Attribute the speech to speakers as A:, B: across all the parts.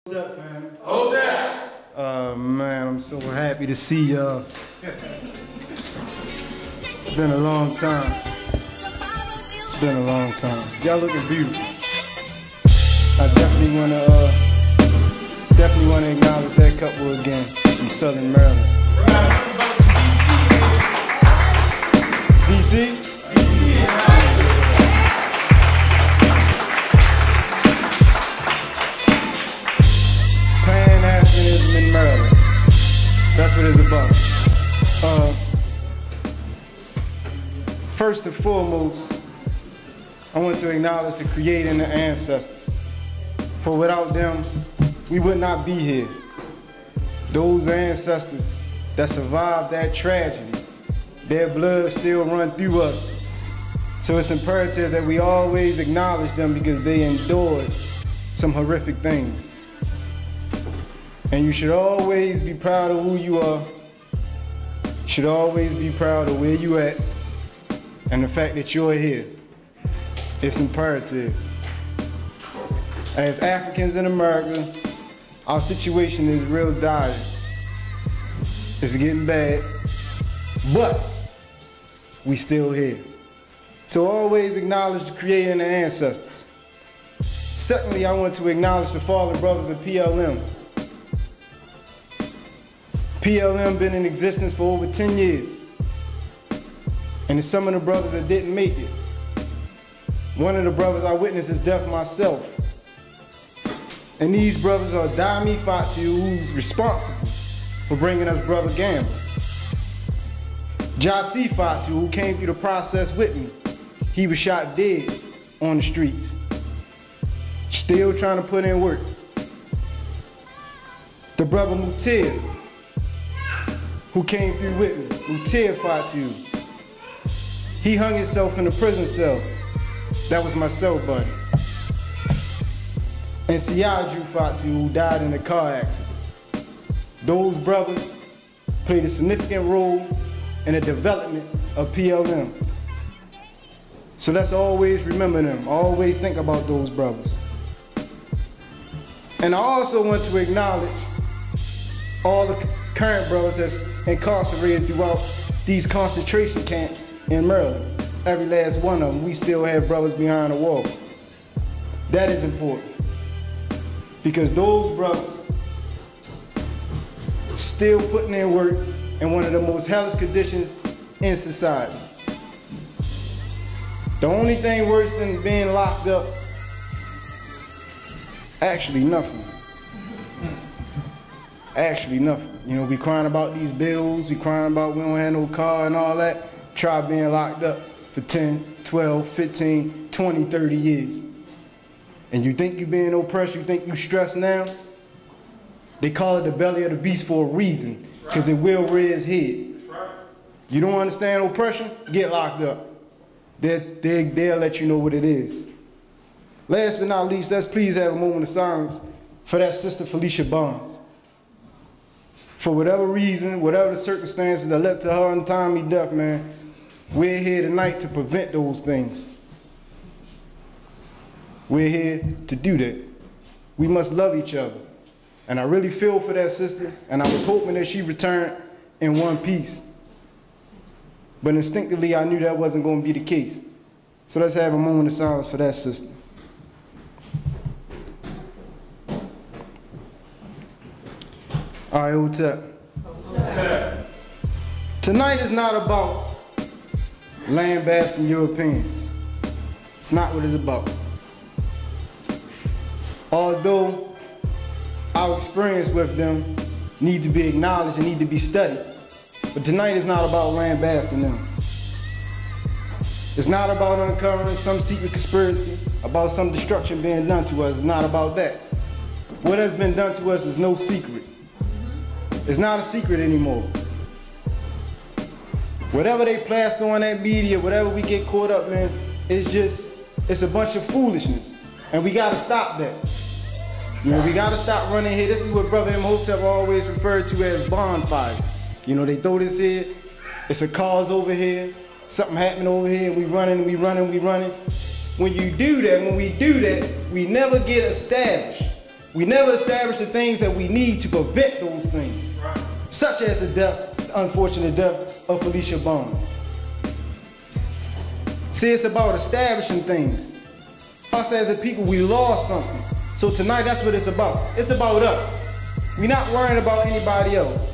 A: What's up, man?
B: Who's that?
A: Man, I'm so happy to see y'all. It's been a long time. It's been a long time. Y'all looking beautiful. I definitely wanna acknowledge that couple again from Southern Maryland. DC? Pan-Africanism in Maryland. That's what it's about. First and foremost, I want to acknowledge the Creator and the ancestors. For without them, we would not be here. Those ancestors that survived that tragedy, their blood still runs through us. So it's imperative that we always acknowledge them because they endured some horrific things. And you should always be proud of who you are. You should always be proud of where you at and the fact that you're here. It's imperative. As Africans in America, our situation is real dire. It's getting bad, but we still here. So always acknowledge the Creator and the ancestors. Secondly, I want to acknowledge the fallen brothers of PLM. PLM been in existence for over 10 years. And there's some of the brothers that didn't make it. One of the brothers I witnessed his death myself. And these brothers are Diop Fatiu, who's responsible for bringing us Brother Gamble. Fatiu, who came through the process with me. He was shot dead on the streets. Still trying to put in work. The brother Mutir, who came through with me, Mutir Fatiu. He hung himself in the prison cell. That was my cell buddy. And Siaju Fatiu, who died in a car accident. Those brothers played a significant role in the development of PLM. So let's always remember them, always think about those brothers. And I also want to acknowledge all the current brothers that's incarcerated throughout these concentration camps in Maryland. Every last one of them, we still have brothers behind the wall. That is important. Because those brothers still putting in work in one of the most hellish conditions in society. The only thing worse than being locked up, actually nothing. Actually nothing. You know, we crying about these bills, we crying about we don't have no car and all that. Try being locked up for 10, 12, 15, 20, 30 years. And you think you're being oppressed, you think you're stressed now? They call it the belly of the beast for a reason, because it will rear its head. You don't understand oppression? Get locked up. They'll let you know what it is. Last but not least, let's please have a moment of silence for that sister Felicia Barnes. For whatever reason, whatever the circumstances that led to her untimely death, man, we're here tonight to prevent those things. We're here to do that. We must love each other. And I really feel for that sister, and I was hoping that she returned in one piece. But instinctively, I knew that wasn't going to be the case. So let's have a moment of silence for that sister. All right, Hotep. Tonight is not about lambasting Europeans. It's not what it's about. Although our experience with them need to be acknowledged and need to be studied. But tonight is not about lambasting them. It's not about uncovering some secret conspiracy, about some destruction being done to us. It's not about that. What has been done to us is no secret. It's not a secret anymore. Whatever they plaster on that media, whatever we get caught up in, it's a bunch of foolishness. And we gotta stop that. You know, we gotta stop running here. This is what Brother Imhotep always referred to as bonfire. You know, they throw this here, it's a cause over here, something happened over here, and we running. When you do that, when we do that, we never get established. We never establish the things that we need to prevent those things, such as the unfortunate death of Felicia Barnes. See, it's about establishing things. Us as a people, we lost something. So tonight, that's what it's about. It's about us. We're not worrying about anybody else.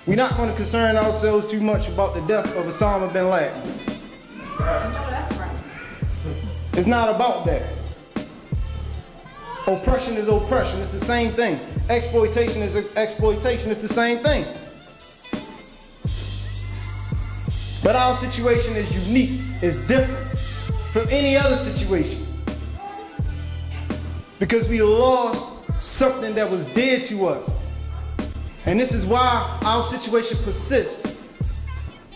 A: We're not going to concern ourselves too much about the death of Osama bin Laden.
B: No, that's right.
A: It's not about that. Oppression is oppression. It's the same thing. Exploitation is exploitation. It's the same thing. But our situation is unique. It's different from any other situation. Because we lost something that was dear to us. And this is why our situation persists.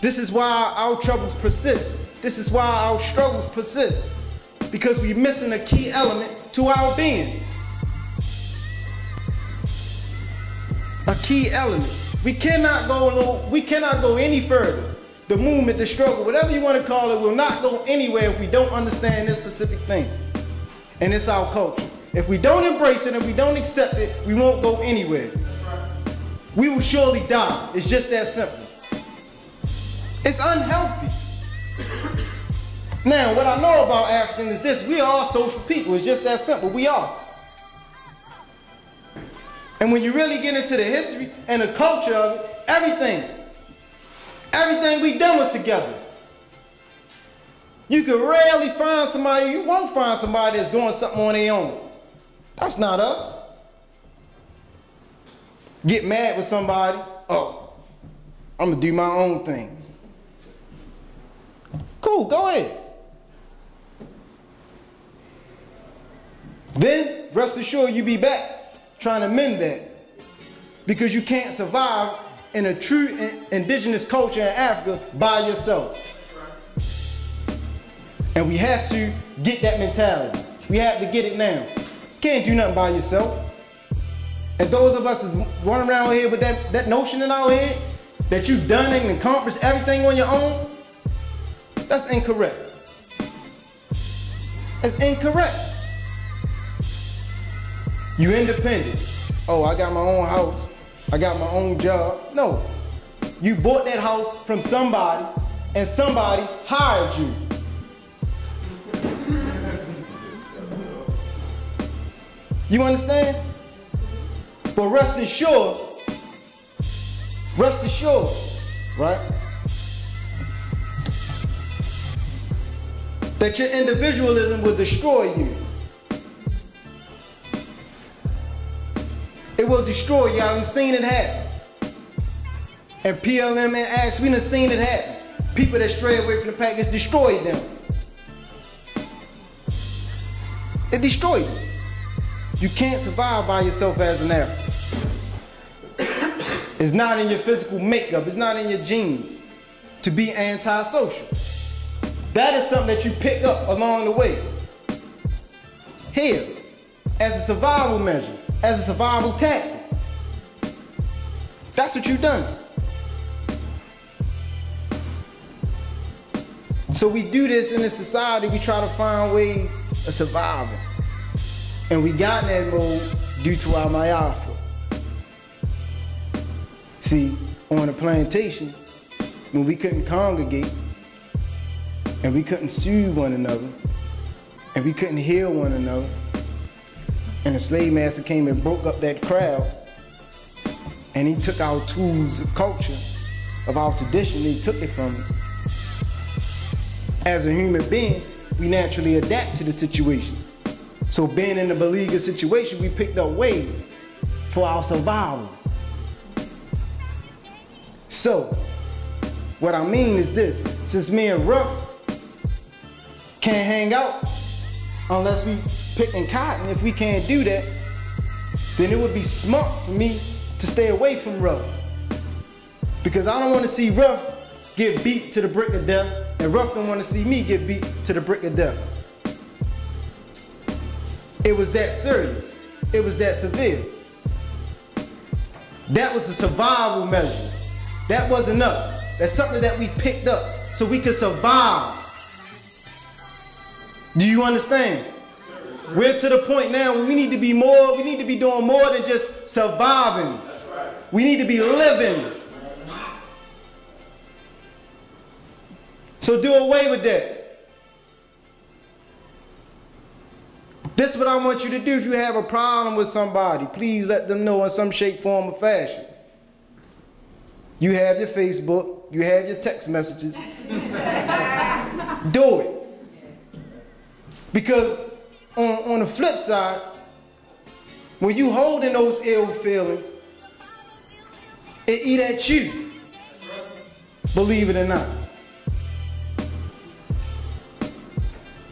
A: This is why our troubles persist. This is why our struggles persist. Because we're missing a key element to our being. A key element. We cannot go any further. The movement, the struggle, whatever you want to call it, will not go anywhere if we don't understand this specific thing. And it's our culture. If we don't embrace it and we don't accept it, we won't go anywhere. We will surely die. It's just that simple. It's unhealthy. Now, what I know about Africans is this: we are all social people. It's just that simple. We are. And when you really get into the history and the culture of it, everything we done was together. You can rarely find somebody, you won't find somebody that's doing something on their own. That's not us. Get mad with somebody, oh, I'm gonna do my own thing. Cool, go ahead. Then, rest assured, you be back trying to mend that. Because you can't survive in a true indigenous culture in Africa by yourself. And we have to get that mentality. We have to get it now. Can't do nothing by yourself. And those of us that run around here with that notion in our head, that you've done and accomplished everything on your own, that's incorrect. It's incorrect. You independent. Oh, I got my own house. I got my own job. No. You bought that house from somebody and somebody hired you. You understand? But rest assured, right? That your individualism will destroy you. It will destroy you. I done seen it happen. And PLM and Acts, we done seen it happen. People that stray away from the pack, it's destroyed them. It destroyed you. You can't survive by yourself as an African. It's not in your physical makeup. It's not in your genes to be antisocial. That is something that you pick up along the way. Here, as a survival measure, as a survival tactic. That's what you've done. So we do this in this society. We try to find ways of surviving. And we got in that mode due to our myopia. See, on the plantation, when we couldn't congregate, and we couldn't soothe one another, and we couldn't heal one another, and the slave master came and broke up that crowd, and he took our tools of culture, of our tradition, he took it from us. As a human being, we naturally adapt to the situation. So being in a beleaguered situation, we picked up ways for our survival. So, what I mean is this: since me and Ruff can't hang out unless we picking cotton, if we can't do that, then it would be smart for me to stay away from Ruff. Because I don't want to see Ruff get beat to the brick of death, and Ruff don't want to see me get beat to the brick of death. It was that serious. It was that severe. That was a survival measure. That wasn't us. That's something that we picked up so we could survive. Do you understand? We're to the point now where we need to be doing more than just surviving. We need to be living. So do away with that. This is what I want you to do. If you have a problem with somebody, please let them know in some shape, form, or fashion. You have your Facebook, you have your text messages. Do it. Because on the flip side, when you holding those ill feelings, it eat at you. Believe it or not.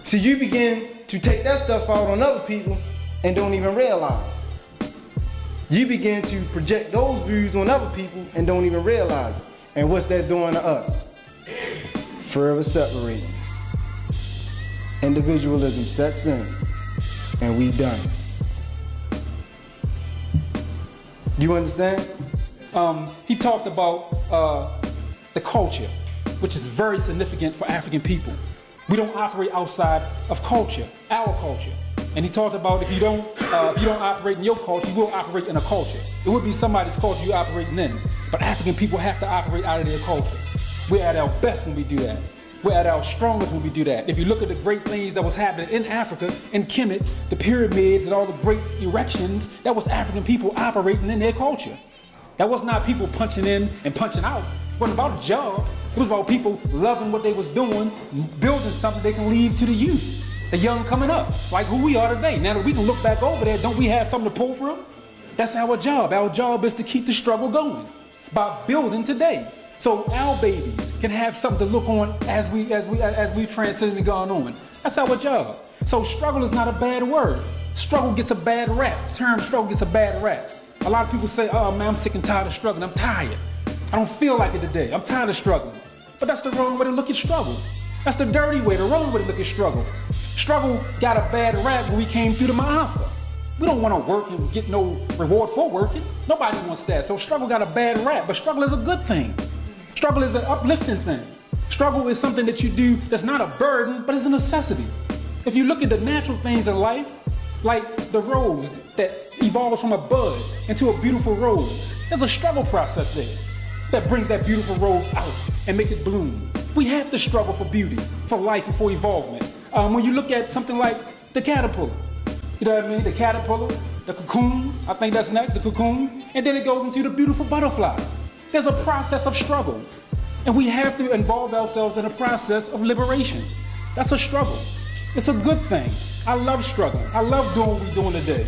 A: So you begin to take that stuff out on other people and don't even realize it. You begin to project those views on other people and don't even realize it. And what's that doing to us? Forever separating us. Individualism sets in and we done. You understand?
C: He talked about the culture, which is very significant for African people. We don't operate outside of culture, our culture. And he talked about if you don't operate in your culture, you will operate in a culture. It would be somebody's culture you're operating in. But African people have to operate out of their culture. We're at our best when we do that. We're at our strongest when we do that. If you look at the great things that was happening in Africa, in Kemet, the pyramids and all the great erections, that was African people operating in their culture. That was not people punching in and punching out. It wasn't about a job. It was about people loving what they was doing, building something they can leave to the youth, the young coming up, like who we are today. Now that we can look back over there, don't we have something to pull from? That's our job. Our job is to keep the struggle going by building today. So our babies can have something to look on as we transition and going on. That's our job. So struggle is not a bad word. Struggle gets a bad rap. The term struggle gets a bad rap. A lot of people say, oh man, I'm sick and tired of struggling. I'm tired. I don't feel like it today. I'm tired of struggling. But that's the wrong way to look at struggle. That's the dirty way, the wrong way to look at struggle. Struggle got a bad rap when we came through the Ma'afa. We don't want to work and get no reward for working. Nobody wants that. So struggle got a bad rap, but struggle is a good thing. Struggle is an uplifting thing. Struggle is something that you do that's not a burden, but it's a necessity. If you look at the natural things in life, like the rose that evolves from a bud into a beautiful rose, there's a struggle process there that brings that beautiful rose out and make it bloom. We have to struggle for beauty, for life, and for evolvement. When you look at something like the caterpillar, you know what I mean? The caterpillar, the cocoon, I think that's next, the cocoon, and then it goes into the beautiful butterfly. There's a process of struggle, and we have to involve ourselves in a process of liberation. That's a struggle. It's a good thing. I love struggling. I love doing what we're doing today.